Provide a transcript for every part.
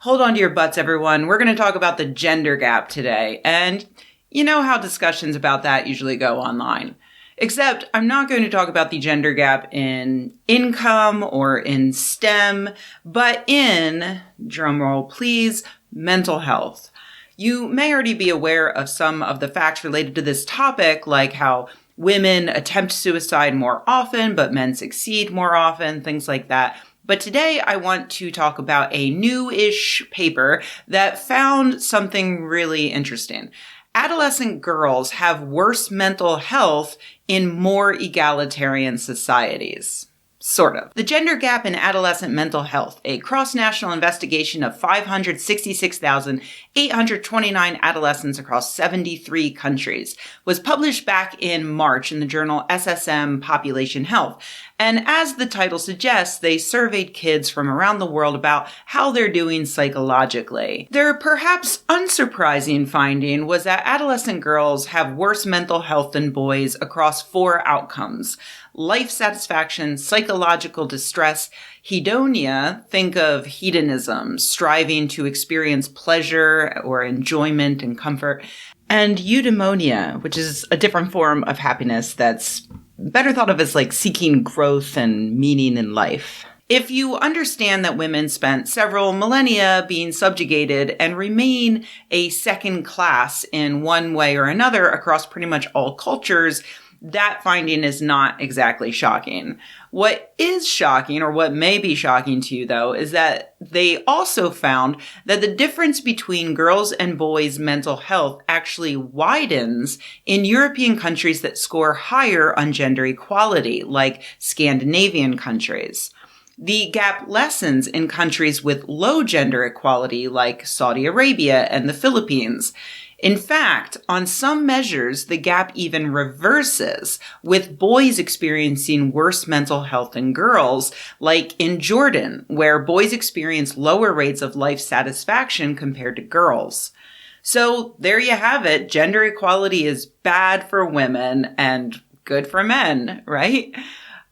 Hold on to your butts, everyone. We're going to talk about the gender gap today. And you know how discussions about that usually go online. Except I'm not going to talk about the gender gap in income or in STEM, but in, drumroll please, mental health. You may already be aware of some of the facts related to this topic, like how women attempt suicide more often, but men succeed more often, things like that. But today I want to talk about a new-ish paper that found something really interesting. Adolescent girls have worse mental health in more egalitarian societies. Sort of. The Gender Gap in Adolescent Mental Health, a cross-national investigation of 566,829 adolescents across 73 countries, was published back in March in the journal SSM Population Health. And as the title suggests, they surveyed kids from around the world about how they're doing psychologically. Their perhaps unsurprising finding was that adolescent girls have worse mental health than boys across 4 outcomes: life satisfaction, psychological distress, hedonia, think of hedonism, striving to experience pleasure or enjoyment and comfort, and eudaimonia, which is a different form of happiness that's better thought of as like seeking growth and meaning in life. If you understand that women spent several millennia being subjugated and remain a second class in one way or another across pretty much all cultures, that finding is not exactly shocking. What is shocking, or what may be shocking to you though, is that they also found that the difference between girls' and boys' mental health actually widens in European countries that score higher on gender equality, like Scandinavian countries. The gap lessens in countries with low gender equality, like Saudi Arabia and the Philippines. In fact, on some measures, the gap even reverses, with boys experiencing worse mental health than girls, like in Jordan, where boys experience lower rates of life satisfaction compared to girls. So there you have it. Gender equality is bad for women and good for men, right?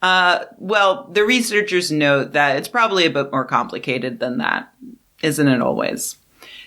Well, the researchers note that it's probably a bit more complicated than that, isn't it always?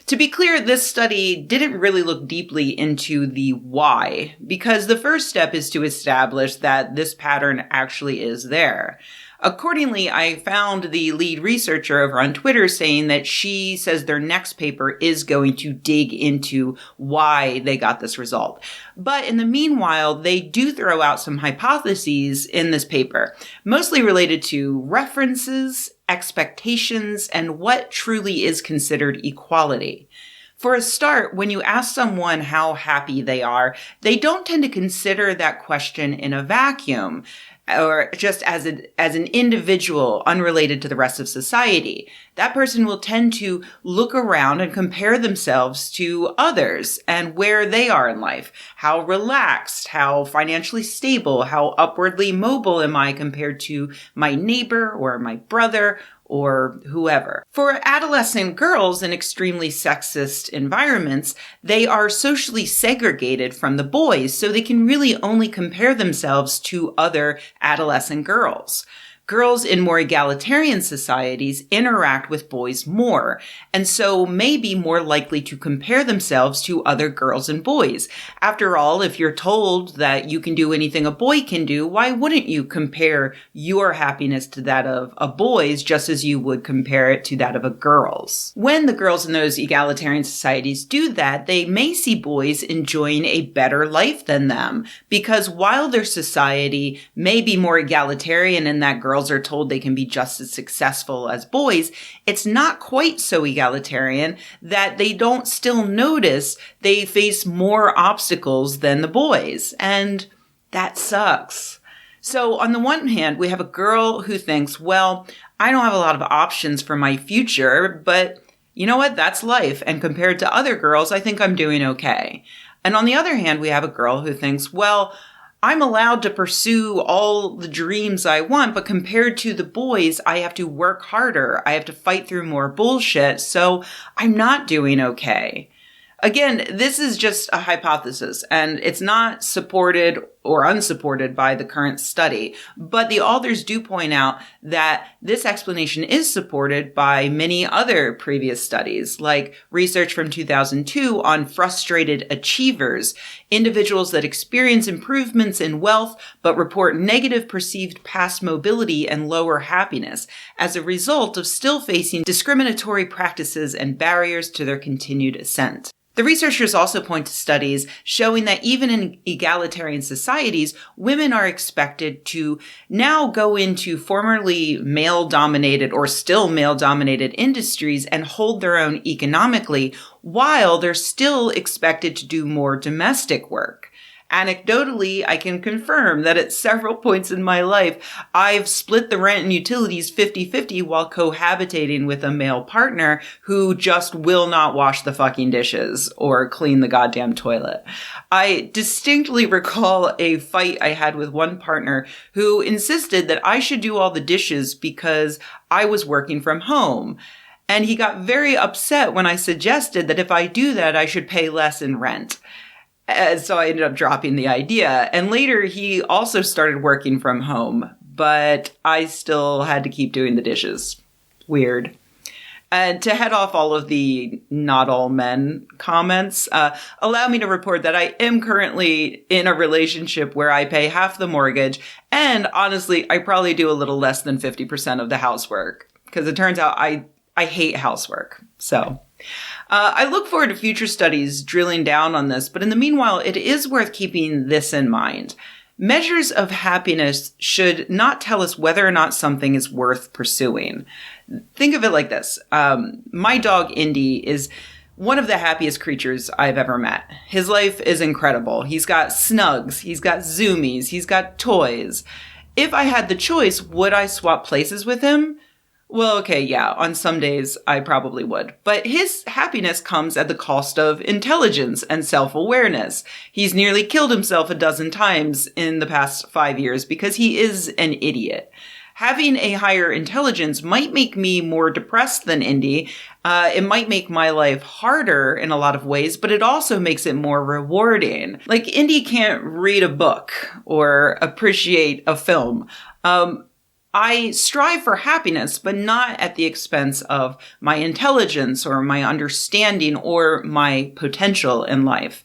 To be clear, this study didn't really look deeply into the why, because the first step is to establish that this pattern actually is there. Accordingly, I found the lead researcher over on Twitter saying that she says their next paper is going to dig into why they got this result. But in the meanwhile, they do throw out some hypotheses in this paper, mostly related to references, expectations, and what truly is considered equality. For a start, when you ask someone how happy they are, they don't tend to consider that question in a vacuum, or just as an individual unrelated to the rest of society. That person will tend to look around and compare themselves to others and where they are in life. How relaxed, how financially stable, how upwardly mobile am I compared to my neighbor or my brother or whoever. For adolescent girls in extremely sexist environments, they are socially segregated from the boys, so they can really only compare themselves to other adolescent girls. Girls in more egalitarian societies interact with boys more, and so may be more likely to compare themselves to other girls and boys. After all, if you're told that you can do anything a boy can do, why wouldn't you compare your happiness to that of a boy's just as you would compare it to that of a girl's? When the girls in those egalitarian societies do that, they may see boys enjoying a better life than them, because while their society may be more egalitarian in that girls are told they can be just as successful as boys, it's not quite so egalitarian that they don't still notice they face more obstacles than the boys. And that sucks. So on the one hand, we have a girl who thinks, well, I don't have a lot of options for my future, but you know what? That's life. And compared to other girls, I think I'm doing okay. And on the other hand, we have a girl who thinks, well, I'm allowed to pursue all the dreams I want, but compared to the boys, I have to work harder. I have to fight through more bullshit, so I'm not doing okay. Again, this is just a hypothesis, and it's not supported or unsupported by the current study. But the authors do point out that this explanation is supported by many other previous studies, like research from 2002 on frustrated achievers, individuals that experience improvements in wealth but report negative perceived past mobility and lower happiness as a result of still facing discriminatory practices and barriers to their continued ascent. The researchers also point to studies showing that even in egalitarian societies, women are expected to now go into formerly male-dominated or still male-dominated industries and hold their own economically, while they're still expected to do more domestic work. Anecdotally, I can confirm that at several points in my life, I've split the rent and utilities 50-50 while cohabitating with a male partner who just will not wash the fucking dishes or clean the goddamn toilet. I distinctly recall a fight I had with one partner who insisted that I should do all the dishes because I was working from home. And he got very upset when I suggested that if I do that, I should pay less in rent. So I ended up dropping the idea. And later he also started working from home, but I still had to keep doing the dishes. Weird. And to head off all of the not all men comments, allow me to report that I am currently in a relationship where I pay half the mortgage. And honestly, I probably do a little less than 50% of the housework because it turns out I hate housework. So I look forward to future studies drilling down on this, but in the meanwhile, it is worth keeping this in mind. Measures of happiness should not tell us whether or not something is worth pursuing. Think of it like this. My dog, Indy, is one of the happiest creatures I've ever met. His life is incredible. He's got snugs, he's got zoomies, he's got toys. If I had the choice, would I swap places with him? Well, okay, yeah, on some days I probably would. But his happiness comes at the cost of intelligence and self-awareness. He's nearly killed himself a dozen times in the past 5 years because he is an idiot. Having a higher intelligence might make me more depressed than Indy. It might make my life harder in a lot of ways, but it also makes it more rewarding. Like, Indy can't read a book or appreciate a film. I strive for happiness, but not at the expense of my intelligence or my understanding or my potential in life.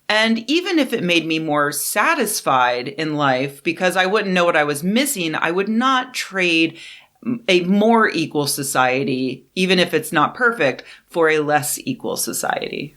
And even if it made me more satisfied in life because I wouldn't know what I was missing, I would not trade a more equal society, even if it's not perfect, for a less equal society.